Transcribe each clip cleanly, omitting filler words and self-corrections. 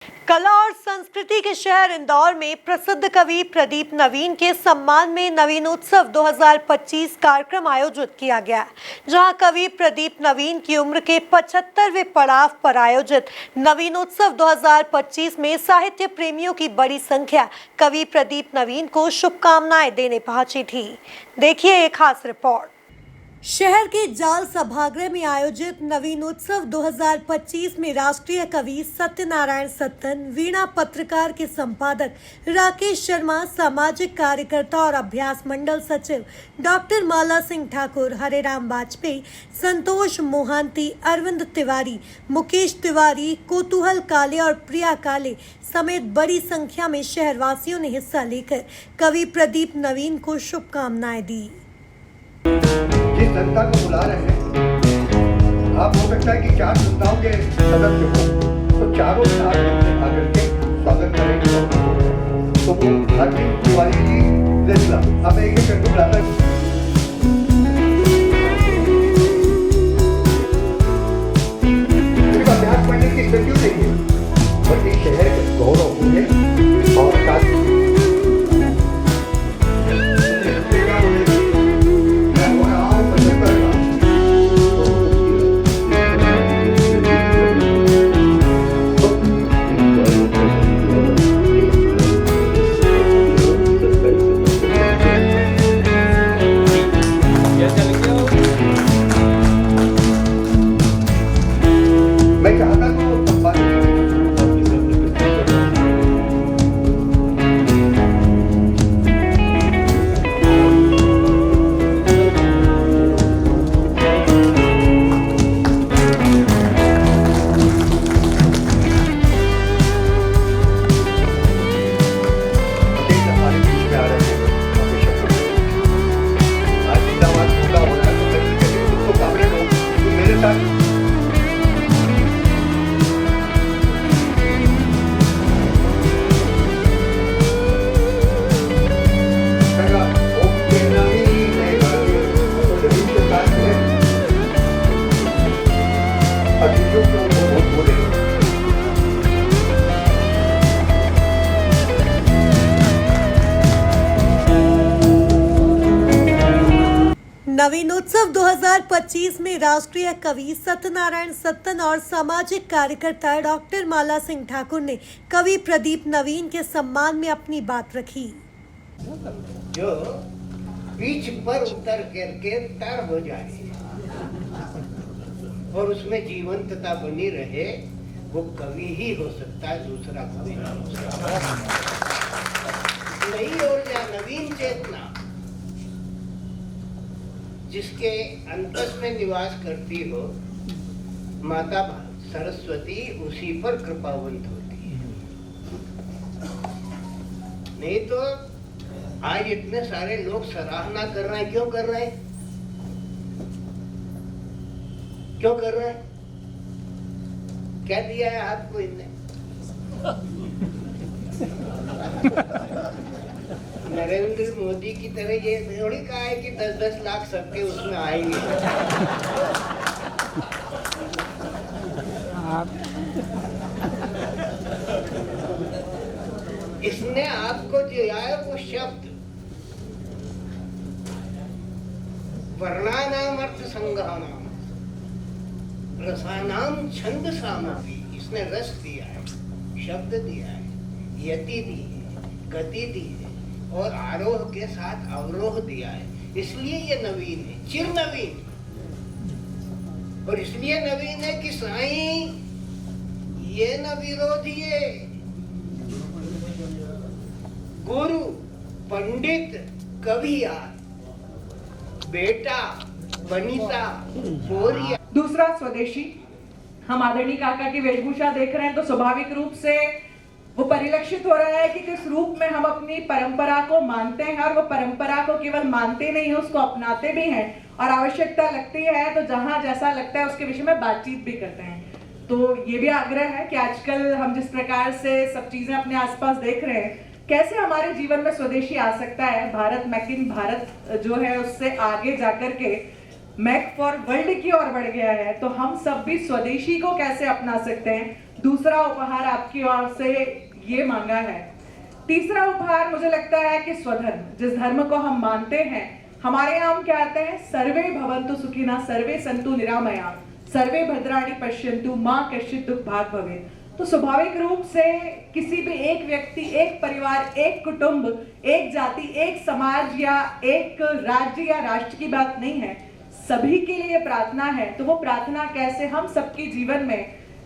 कला और संस्कृति के शहर इंदौर में प्रसिद्ध कवि प्रदीप नवीन के सम्मान में नवीनोत्सव 2025 कार्यक्रम आयोजित किया गया, जहां कवि प्रदीप नवीन की उम्र के 75वें पड़ाव पर आयोजित नवीनोत्सव 2025 में साहित्य प्रेमियों की बड़ी संख्या कवि प्रदीप नवीन को शुभकामनाएं देने पहुंची थी। देखिए एक खास रिपोर्ट। शहर के जाल सभागृह में आयोजित नवीनोत्सव 2025 में राष्ट्रीय कवि सत्यनारायण सत्तन, वीणा पत्रकार के संपादक राकेश शर्मा, सामाजिक कार्यकर्ता और अभ्यास मंडल सचिव डॉक्टर माला सिंह ठाकुर, हरेराम वाजपेयी, संतोष मोहांती, अरविंद तिवारी, मुकेश तिवारी, कोतूहल काले और प्रिया काले समेत बड़ी संख्या में शहरवासियों ने हिस्सा लेकर कवि प्रदीप नवीन को शुभकामनाएं दी। जिस जनता को बुला रहे हैं, आप हो सकता है कि 4 संस्थाओं के सदस्य हो, तो चारों साथ आकर के स्वागत करेंगे। तो वो अर्जुन तिवारी जी जिला हमें एक करके बुलाता है। सिर्फ अभ्यास पढ़ने की स्थिति नहीं है, बल्कि शहर के गौरव होंगे और साथ मैं चाहता हूँ नवीनोत्सव 2025 में राष्ट्रीय कवि सत्यनारायण सत्तन और सामाजिक कार्यकर्ता डॉक्टर माला सिंह ठाकुर ने कवि प्रदीप नवीन के सम्मान में अपनी बात रखी। जो बीच पर उतर करके तर हो जाए और उसमें जीवंतता बनी रहे, वो कवि ही हो सकता है, दूसरा कवि नहीं हो सकता। नई ऊर्जा, नवीन चेतना जिसके अंतस में निवास करती हो, माता सरस्वती उसी पर कृपावंत होती है। नहीं तो आज इतने सारे लोग सराहना कर रहे हैं, क्यों कर रहे हैं? क्यों कर रहे हैं? क्या दिया है आपको इनने? नरेंद्र मोदी की तरह ये थोड़ी कहा है कि 10-10 लाख सबके उसमें आएंगे। इसने आपको दिया है वो शब्द, वर्णानाम अर्थ संग्रहानाम रसानाम छंद सामग्री, इसने रस दिया है, शब्द दिया है, यति दी है, गति दी है और आरोह के साथ अवरोह दिया है। इसलिए ये नवीन है, चिर नवीन। और इसलिए नवीन है कि साईं ये न विरोधिए, गुरु पंडित कवियार बेटा बनीता बोरिया। दूसरा स्वदेशी, हम आदरणीय काका की वेशभूषा देख रहे हैं तो स्वाभाविक रूप से वो परिलक्षित हो रहा है कि किस रूप में हम अपनी परंपरा को मानते हैं, और वो परंपरा को केवल मानते नहीं, उसको अपनाते भी हैं, और आवश्यकता लगती है तो जहां जैसा लगता है उसके विषय में बातचीत भी करते हैं। तो ये भी आग्रह है कि आजकल हम जिस प्रकार से सब चीजें अपने आसपास देख रहे हैं, कैसे हमारे जीवन में स्वदेशी आ सकता है। भारत मेक इन भारत जो है उससे आगे जाकर के मैक फॉर वर्ल्ड की ओर बढ़ गया है, तो हम सब भी स्वदेशी को कैसे अपना सकते हैं, दूसरा उपहार आपकी ओर से ये मांगा है। तीसरा उपहार मुझे लगता है कि स्वधर्म, जिस धर्म को हम मानते हैं, हमारे यहाँ हम कहते हैं सर्वे भवन्तु सुखिनः सर्वे सन्तु निरामया सर्वे भद्राणि पश्यन्तु माँ कश्चित् दुःख भाग् भवेत्। तो स्वाभाविक रूप से किसी भी एक व्यक्ति, एक परिवार, एक कुटुंब, एक जाति, एक समाज या एक राज्य या राष्ट्र की बात नहीं है, सभी के लिए प्रार्थना है। तो वो प्रार्थना कैसे हम सबके जीवन में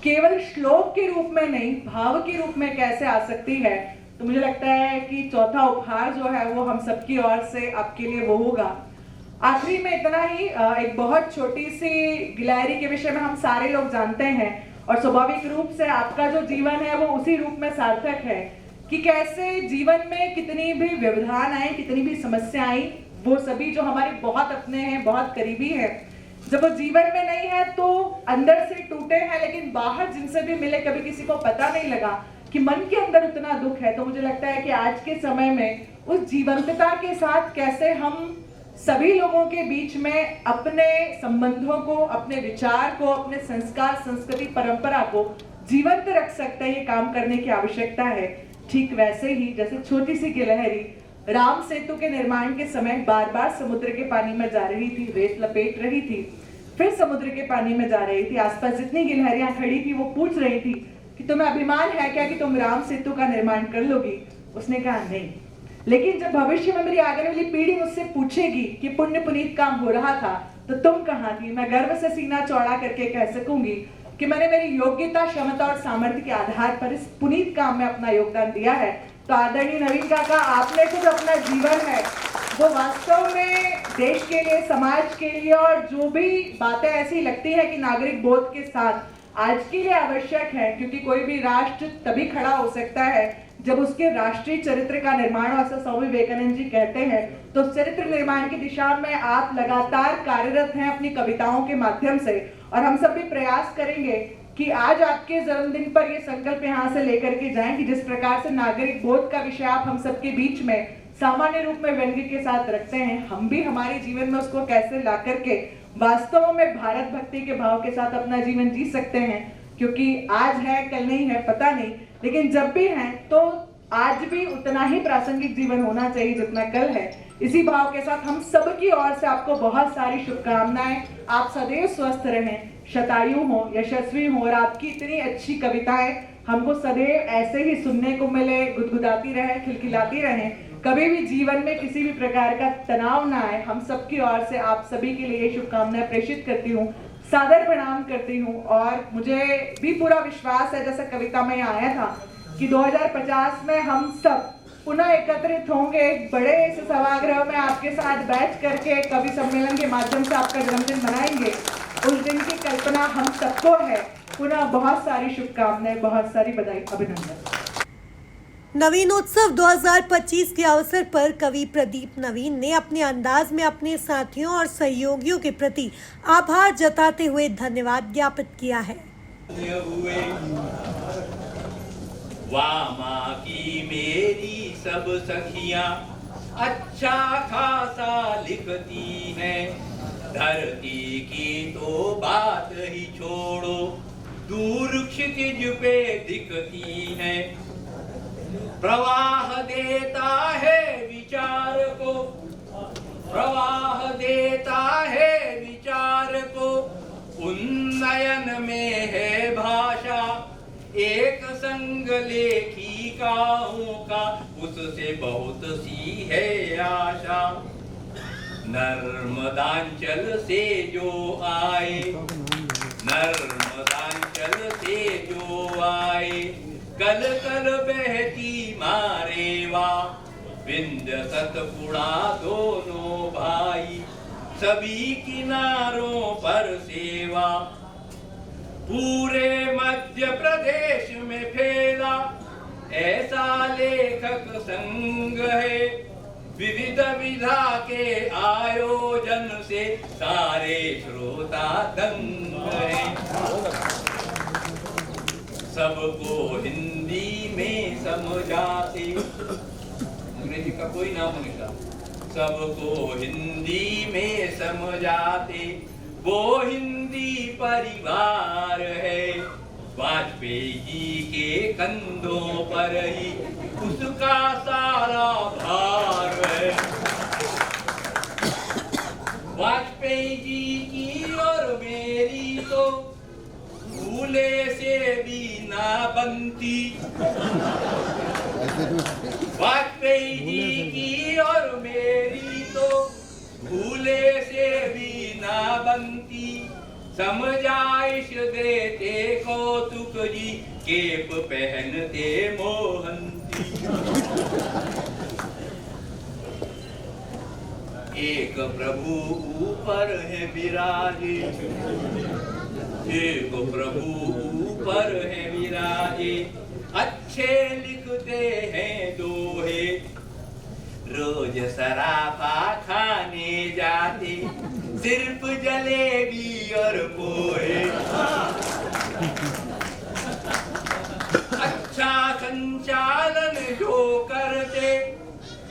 केवल श्लोक के रूप में नहीं, भाव के रूप में कैसे आ सकती है। तो मुझे लगता है कि चौथा उपहार जो है वो हम सबकी ओर से आपके लिए वो होगा। आखिरी में इतना ही, एक बहुत छोटी सी गिलहरी के विषय में हम सारे लोग जानते हैं और स्वाभाविक रूप से आपका जो जीवन है वो उसी रूप में सार्थक है कि कैसे जीवन में कितनी भी व्यवधान आए, कितनी भी समस्या आई, वो सभी जो हमारे बहुत अपने हैं, बहुत करीबी हैं, जब वो जीवन में नहीं है तो अंदर से टूटे हैं, लेकिन बाहर जिनसे भी मिले कभी किसी को पता नहीं लगा कि मन के अंदर उतना दुख है। तो मुझे लगता है कि आज के समय में उस जीवंतता के साथ कैसे हम सभी लोगों के बीच में अपने संबंधों को, अपने विचार को, अपने संस्कार, संस्कृति, परंपरा को जीवंत रख सकते हैं, ये काम करने की आवश्यकता है। ठीक वैसे ही जैसे छोटी सी गिलहरी राम सेतु के निर्माण के समय बार बार समुद्र के पानी में जा रही थी, रेत लपेट रही थी, फिर समुद्र के पानी में जा रही थी, आसपास जितनी गिलहरियां खड़ी थी वो पूछ रही थी कि तुम्हें अभिमान है क्या कि तुम राम सेतु का निर्माण कर लोगी? उसने कहा नहीं। लेकिन जब भविष्य में मेरी आगे वाली पीढ़ी मुझसे पूछेगी कि पुण्य पुनीत काम हो रहा था तो तुम कहाँ थी, मैं गर्व से सीना चौड़ा करके कह सकूंगी कि मैंने मेरी योग्यता, क्षमता और सामर्थ्य के आधार पर इस पुनीत काम में अपना योगदान दिया है। तो आदरणीय नवीन काका, आपने तो जो अपना जीवन है वो वास्तव में देश के लिए, समाज के लिए, और जो भी बातें ऐसी लगती है कि नागरिक बोध के साथ आज के लिए आवश्यक है, क्योंकि कोई भी राष्ट्र तभी खड़ा हो सकता है जब उसके राष्ट्रीय चरित्र का निर्माण, ऐसा स्वामी विवेकानंद जी कहते हैं। तो चरित्र निर्माण की दिशा में आप लगातार कार्यरत हैं अपनी कविताओं के माध्यम से, और हम सब भी प्रयास करेंगे कि आज आपके जन्मदिन पर ये संकल्प यहाँ से लेकर के जाएं कि जिस प्रकार से नागरिक बोध का विषय आप हम सबके बीच में सामान्य रूप में व्यंग्य के साथ रखते हैं, हम भी हमारे जीवन में उसको कैसे ला करके वास्तव में भारत भक्ति के भाव के साथ अपना जीवन जी सकते हैं। क्योंकि आज है, कल नहीं है, पता नहीं, लेकिन जब भी है तो आज भी उतना ही प्रासंगिक जीवन होना चाहिए जितना कल है। इसी भाव के साथ हम सबकी ओर से आपको बहुत सारी शुभकामनाएं। आप सदैव स्वस्थ रहें, शतायु हो, यशस्वी हो, और आपकी इतनी अच्छी कविताएं हमको सदैव ऐसे ही सुनने को मिले, गुदगुदाती रहे, खिलखिलाती रहे, कभी भी जीवन में किसी भी प्रकार का तनाव ना आए। हम सबकी ओर से आप सभी के लिए शुभकामनाएं प्रेषित करती हूँ, सादर प्रणाम करती हूँ। और मुझे भी पूरा विश्वास है, जैसा कविता में आया था कि 2050 में हम सब पुनः एकत्रित होंगे एक बड़े से सभागृह में, आपके साथ बैठ करके कवि सम्मेलन के माध्यम से आपका जन्मदिन मनाएंगे। उस दिन की कल्पना हम सबको है। पुनः बहुत सारी शुभकामनाएं, बहुत सारी बधाई, अभिनंदन। नवीनोत्सव 2025 के अवसर पर कवि प्रदीप नवीन ने अपने अंदाज में अपने साथियों और सहयोगियों के प्रति आभार जताते हुए धन्यवाद ज्ञापित किया है। वामा की मेरी सब सखियां अच्छा खासा लिखती हैं, धरती की तो बात ही छोड़ो, दूर क्षितिज पे दिखती हैं। प्रवाह देता है विचार को, प्रवाह देता है विचार को, उन्नयन में है भाषा, एक संग लेखिकाओं का उससे बहुत सी है आशा। नर्मदांचल से जो आए, नर्मदांचल से जो आए, कल कल बहती मारेवा, विंध्य सतपुड़ा दोनों भाई, सभी किनारों पर सेवा। पूरे मध्य प्रदेश में फैला ऐसा लेखक संग है, विविध विधा के आयोजन से सारे श्रोता दंग है। सबको हिंदी में समझाते, अंग्रेजी का कोई नाम नहीं था, सबको हिंदी में समझाते, वो हिंदी परिवार है। वाजपेयी जी के कंधों पर ही उसका सारा भार है। वाजपेयी जी की और मेरी तो फूले से भी ना बनती। वाजपेयी जी की और मेरी तो फूले से भी ना बनती। समझाइश देते कौतुक जी केप पहनते मोहंती। एक प्रभु ऊपर है विराजे, एक प्रभु ऊपर है विराजे, अच्छे लिखते हैं दोहे, रोज सराफा खाने जाते, सिर्फ जलेबी और पोहे। अच्छा संचालन जो करते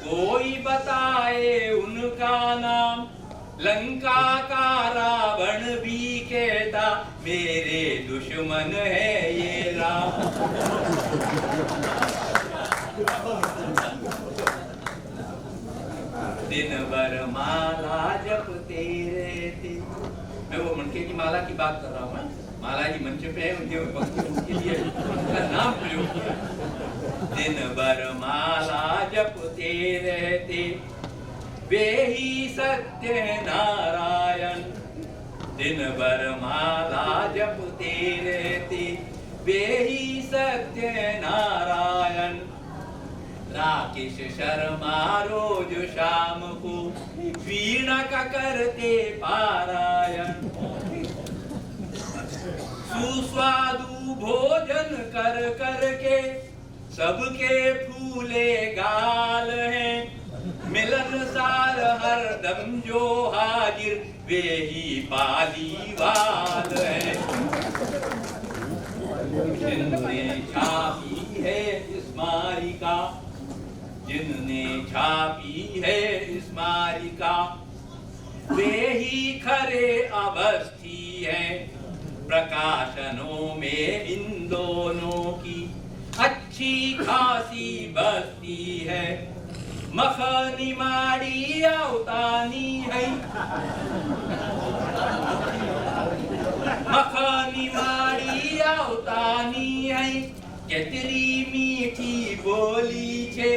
कोई बताए उनका नाम। लंका का रावण भी कहता मेरे दुश्मन है ये राम। दिन भर माला जपते रहते। मैं वो मनके की माला की बात कर रहा हूँ। माला जी मंच पे है, उनके लिए उनका नाम प्रयोग किया। दिन भर माला जपते रहते वे ही सत्य नारायण। दिन भर माला जपते रहते वे ही सत्य नारायण। राकेश शर्मा रोज शाम को वीणा का करते पारायण। सुस्वादु भोजन कर करके सबके फूले गाल हैं। मिलनसार हरदम जो हाजिर वे ही पालीवाल हैं। जिनने छापी है स्मारिका, जिनने छापी है स्मारिका वे ही खरे अवस्थी हैं। प्रकाशनों में इन दोनों की अच्छी खासी बस्ती है। मखनी माड़ी औतानी है, मखनी माड़ी औतानी है। केतली मीठी बोली छे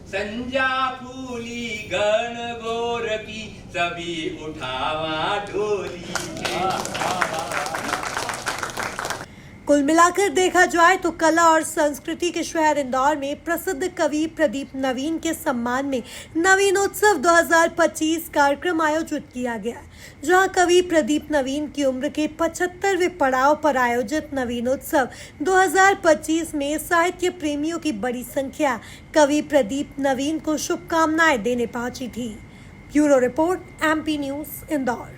संजा फूली गण गोर की सभी उठावा ढोली छे। कुल मिलाकर देखा जाए तो कला और संस्कृति के शहर इंदौर में प्रसिद्ध कवि प्रदीप नवीन के सम्मान में नवीनोत्सव 2025 कार्यक्रम आयोजित किया गया, जहां कवि प्रदीप नवीन की उम्र के 75वें पड़ाव पर आयोजित नवीनोत्सव 2025 में साहित्य प्रेमियों की बड़ी संख्या कवि प्रदीप नवीन को शुभकामनाएं देने पहुंची थी। Bureau report, MP news, Indore.